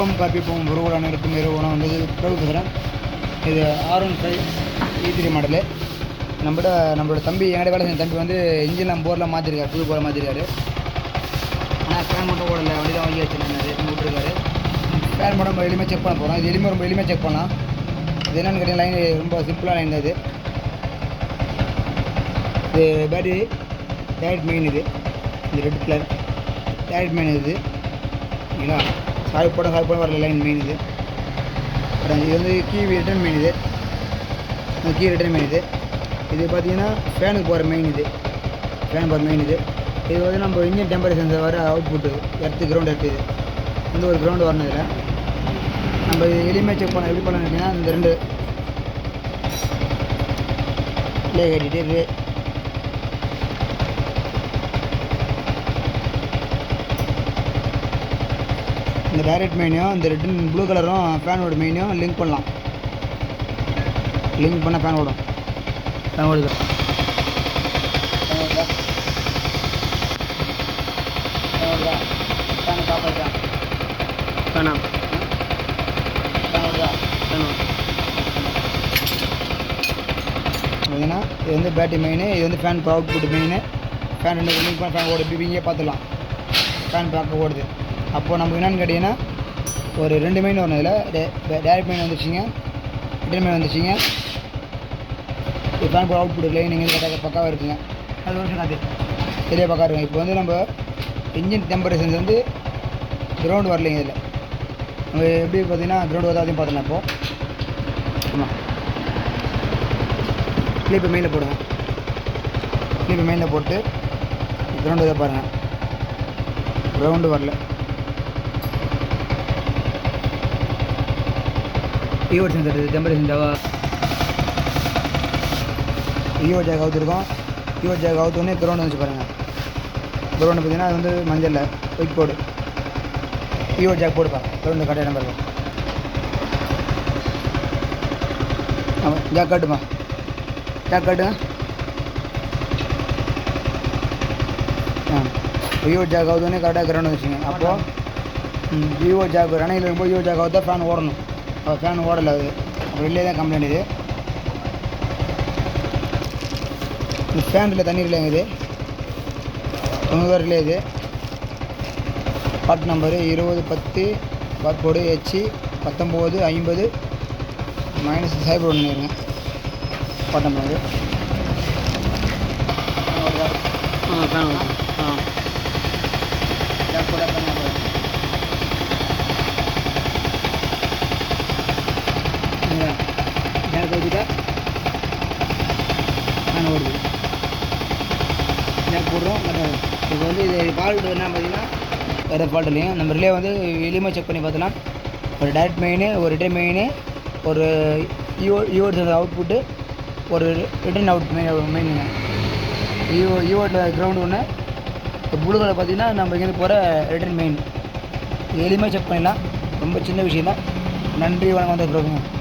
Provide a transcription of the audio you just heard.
காப்பிப்போம் உருவலான இருக்கும் நிறுவனம் வந்தது பிரபு பேசுகிறேன். இது R15 E3 மாடலு. நம்மளோட தம்பி என்கிட்ட வேலை செஞ்ச தம்பி வந்து இன்ஜின்லாம் போர்லாம் மாற்றிருக்காரு, புது போர் மாற்றிருக்காரு. ஆனால் ஃபேன் மட்டும் ஓடலை, வண்டி தான் வாங்கி வச்சுருந்தாரு, விட்டுருக்காரு. ஃபேன் மட்டும் ரொம்ப எளிமையாக செக் பண்ண போகிறோம். இது ரொம்ப எளிமையாக செக் பண்ணலாம். இது என்னென்னு கேட்டீங்கன்னா லைன் ரொம்ப சிம்பிளாக லைன் தான். இது பேட்டரி டேரக்ட் மெயின். இது ரெட் கலர் டேரக்ட் மெயின். ஓகேங்களா, சாய் போட வரல லைன் மெயின். இது வந்து key return main. Key return main. இது பார்த்தீங்கன்னா ஃபேனுக்கு போகிற மெயின். ஃபேன் போகிற மெயின். இது வந்து நம்ம இன்ஜின் டெம்பரேச்சர் வர அவுட்புட்டு கிரவுண்ட் இது வந்து ஒரு கிரவுண்டு வரணும். இதில் நம்ம எளிமையாக செக் பண்ண எப்படி பண்ணணும் அப்படின்னா, இந்த ரெண்டு லே கட்டிட்டு இந்த டைரக்ட் மெயினையும் இந்த ரெட் ப்ளூ கலரும் ஃபேனோட மெயினையும் லிங்க் பண்ணலாம். லிங்க் பண்ணால் ஃபேன் ஓடும். ஃபேன் ஓடுது. ஃபேன் காப்பாற்றா ஃபேனா ஃபேன் ஓடுதா ஃபேன் பார்த்தீங்கன்னா இது வந்து பேட்டரி மெயின். இது வந்து ஃபேன் அவுட்புட் மெயின். ஃபேன் ரெண்டு லிங்க் பண்ண ஃபேன் ஓடுது. இங்கே பார்த்துக்கலாம் ஃபேன் பார்க்க ஓடுது. அப்போது நம்ம என்னென்னு கேட்டிங்கன்னா ஒரு ரெண்டு மெயின் வரணும். இதில் டேரக்ட் மெயின் வந்துச்சுங்க, ரிட்டர்ன் மெயின் வந்துச்சுங்க. இது ஃபேன் போர் அவுட்புட் லைன் நீங்கள் கேட்டால் பக்காவாக இருக்குங்க. அது வருஷம் அது தெரிய பக்கா இருக்குங்க. இப்போ வந்து நம்ம இன்ஜின் டெம்பரேச்சர் வந்து கிரவுண்டு வரலைங்க. இதில் நம்ம எப்படி பார்த்தீங்கன்னா கிரவுண்டு வருது அதையும் பார்த்துக்கலாம். இப்போது ஆமாம், கிளிப்பை மெயினில் போடுங்க. கிளிப்பை மெயினில் போட்டு கிரவுண்டு இதை பாருங்கள், கிரவுண்டு வரல. ஈஓ சென்சர் டெம்பரேச்சர் ஜாவா ஈஓ ஜாக் அவுத்துருக்கோம். ஈஓ ஜாக் அவுத்தோடனே கிரவுண்டு வந்துச்சு பாருங்கள். கிரவுண்டு பார்த்தீங்கன்னா அது வந்து மஞ்சளில் ஒயிட் போர்டு. ஈஓ ஜாக் போடுப்பா, கிரவுண்டு கரெக்டாக நம்பர். ஆமாம், ஜாக் காட்டுப்பா, ஜாக் காட்டுங்க. ஈஓ ஜாக் அவுத்தோடனே கரெக்டாக கிரவுண்டு வந்துச்சுங்க. அப்போது ஈஓ ஜாக் ரனையில் இருக்கும்போது ஈஓ ஜாக் அவுத்தா ஃபேன் ஓடணும். ஃபேன் ஓடலை, அது அப்புறம் இல்லையே தான் கம்ப்ளைண்ட். இது ஃபேனில் தண்ணி இல்லைங்க. இது 90 ரிலே. இது பார்ட் நம்பரு 2010 பார்ட் கோடு H1950 -1 இருங்க. பார்ட் நம்பர் இது ஃபேன் ஜாக் வச்சுட்டா ஃபேன் ஓடுது. ஜாக் போடுறோம். இப்போ வந்து இது ஃபால்ட்டு என்ன பார்த்தீங்கன்னா வேறு ஃபால்ட் இல்லைங்க. நம்ம ரிலே வந்து எளிமையாக செக் பண்ணி பார்த்தோன்னா ஒரு டேரக்ட் மெயின், ஒரு ரிட்டர்ன் மெயின், ஒரு ஈஓட் அவுட்புட்டு, ஒரு ரிட்டர்ன் அவுட் மெயினுங்க. ஈஓட்டில் கிரவுண்டு ஒன்று. இப்போ ப்ளூ கலர் பார்த்தீங்கன்னா நம்ம இங்கேருந்து போகிற ரிட்டர்ன் மெயின். எளிமையாக செக் பண்ணிடலாம். ரொம்ப சின்ன விஷயம் தான். நன்றி, வணக்கம். வந்து